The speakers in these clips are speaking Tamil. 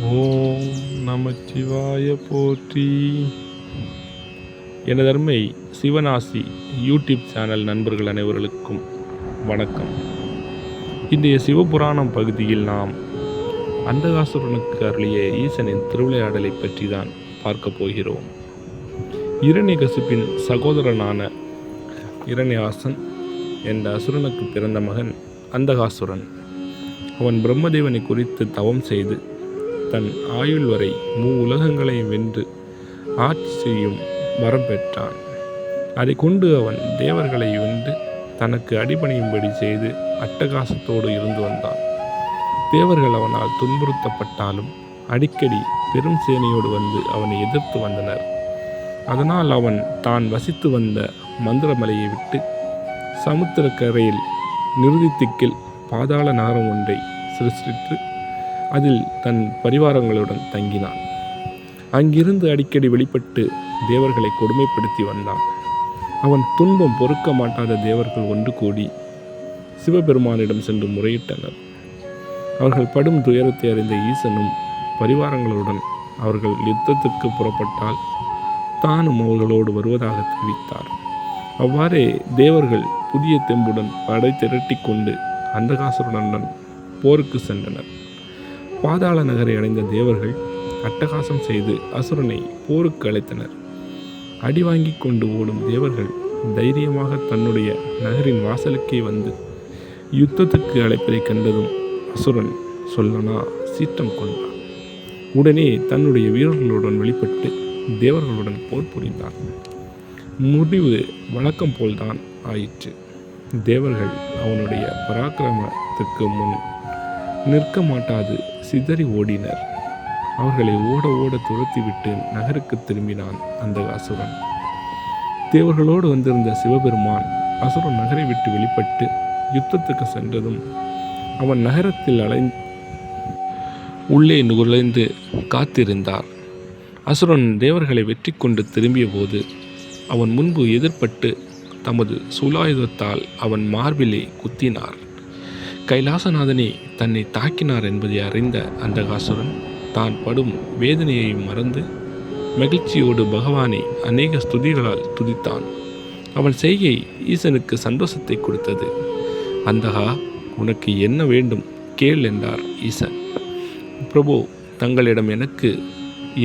ஓம் நமச்சிவாய போற்றி. எனதருமை சிவனாசி யூடியூப் சேனல் நண்பர்கள் அனைவர்களுக்கும் வணக்கம். இன்றைய சிவபுராணம் பகுதியில் நாம் அந்தகாசுரனுக்கு அருளிய ஈசனின் திருவிளையாடலை பற்றி தான் பார்க்க போகிறோம். இரண்யகசிப்பின் சகோதரனான இரண்யாசன் என்ற அசுரனுக்கு பிறந்த மகன் அந்தகாசுரன். அவன் பிரம்மதேவனை குறித்து தவம் செய்து தன் ஆயுள் வரை உலகங்களை வென்று ஆட்சி செய்யும் வரம் பெற்றான். அதை கொண்டு அவன் தேவர்களை வென்று தனக்கு அடிபணியும்படி செய்து அட்டகாசத்தோடு இருந்து வந்தான். தேவர்கள் அவனால் துன்புறுத்தப்பட்டாலும் அடிக்கடி பெரும் சேனையோடு வந்து அவனை எதிர்த்து வந்தனர். அதனால் அவன் தான் வசித்து வந்த மந்திரமலையை விட்டு சமுத்திரக்கரையில் நிருதித்திக்கில் பாதாள நகரம் ஒன்றை சிருஷ்டித்து அதில் தன் பரிவாரங்களுடன் தங்கினான். அங்கிருந்து அடிக்கடி வெளிப்பட்டு தேவர்களை கொடுமைப்படுத்தி வந்தான். அவன் துன்பம் பொறுக்க மாட்டாத தேவர்கள் ஒன்று கூடி சிவபெருமானிடம் சென்று முறையிட்டனர். அவர்கள் படும் துயரத்தை அறிந்த ஈசனும் பரிவாரங்களுடன் அவர்கள் யுத்தத்துக்கு புறப்பட்டால் தானும் அவர்களோடு வருவதாக தெரிவித்தார். அவ்வாறே தேவர்கள் புதிய தெம்புடன் படை திரட்டி கொண்டு அந்தகாசுரனுடன் போருக்கு சென்றனர். பாதாள நகரை அடைந்த தேவர்கள் அட்டகாசம் செய்து அசுரனை போருக்கு அழைத்தனர். அடி வாங்கி கொண்டு ஓடும் தேவர்கள் தைரியமாக தன்னுடைய நகரின் வாசலுக்கே வந்து யுத்தத்துக்கு அழைப்பதை கண்டதும் அசுரன் சொல்லனா சீற்றம் கொண்டான். உடனே தன்னுடைய வீரர்களுடன் வெளிப்பட்டு தேவர்களுடன் போர் புரிந்தான். முடிவு வழக்கம் போல்தான் ஆயிற்று. தேவர்கள் அவனுடைய பராக்கிரமத்துக்கு முன் நிற்க மாட்டாது சிதறி ஓடினர். அவர்களை ஓட ஓட துரத்திவிட்டு நகருக்கு திரும்பினான் அந்த அசுரன். தேவர்களோடு வந்திருந்த சிவபெருமான் அசுரன் நகரை விட்டு வெளிப்பட்டு யுத்தத்துக்கு சென்றதும் அவன் நகரத்தில் உள்ளே நுழைந்து காத்திருந்தார். அசுரன் தேவர்களை வெற்றி கொண்டு திரும்பிய போது அவன் முன்பு எதிர்பட்டு தமது சூலாயுதத்தால் அவன் மார்பிலே குத்தினார். கைலாசநாதனே தன்னை தாக்கினார் என்பதை அறிந்த அந்தகாசுரன் தான் படும் வேதனையை மறந்து மகிழ்ச்சியோடு பகவானை அநேக ஸ்துதிகளால் துதித்தான். அவன் செய்கை ஈசனுக்கு சந்தோஷத்தை கொடுத்தது. அந்தகா, உனக்கு என்ன வேண்டும் கேள் என்றார் ஈசன். பிரபு, தங்களிடம் எனக்கு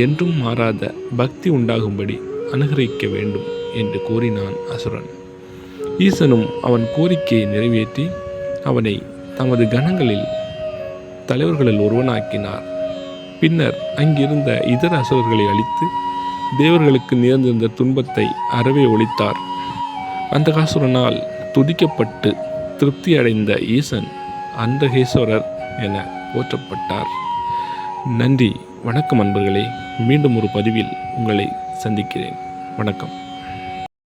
என்றும் மாறாத பக்தி உண்டாகும்படி அனுகிரகிக்க வேண்டும் என்று கூறினான் அசுரன். ஈசனும் அவன் கோரிக்கையை நிறைவேற்றி அவனை தமது கணங்களில் தலைவர்களில் ஒருவனாக்கினார். பின்னர் அங்கிருந்த இதர அசுரர்களை அழித்து தேவர்களுக்கு நேர்ந்திருந்த துன்பத்தை அறவே ஒழித்தார். அந்தகாசுரனால் துதிக்கப்பட்டு திருப்தி அடைந்த ஈசன் அந்தகேஸ்வரர் என போற்றப்பட்டார். நன்றி, வணக்கம் அன்பர்களே. மீண்டும் ஒரு பதிவில் உங்களை சந்திக்கிறேன். வணக்கம்.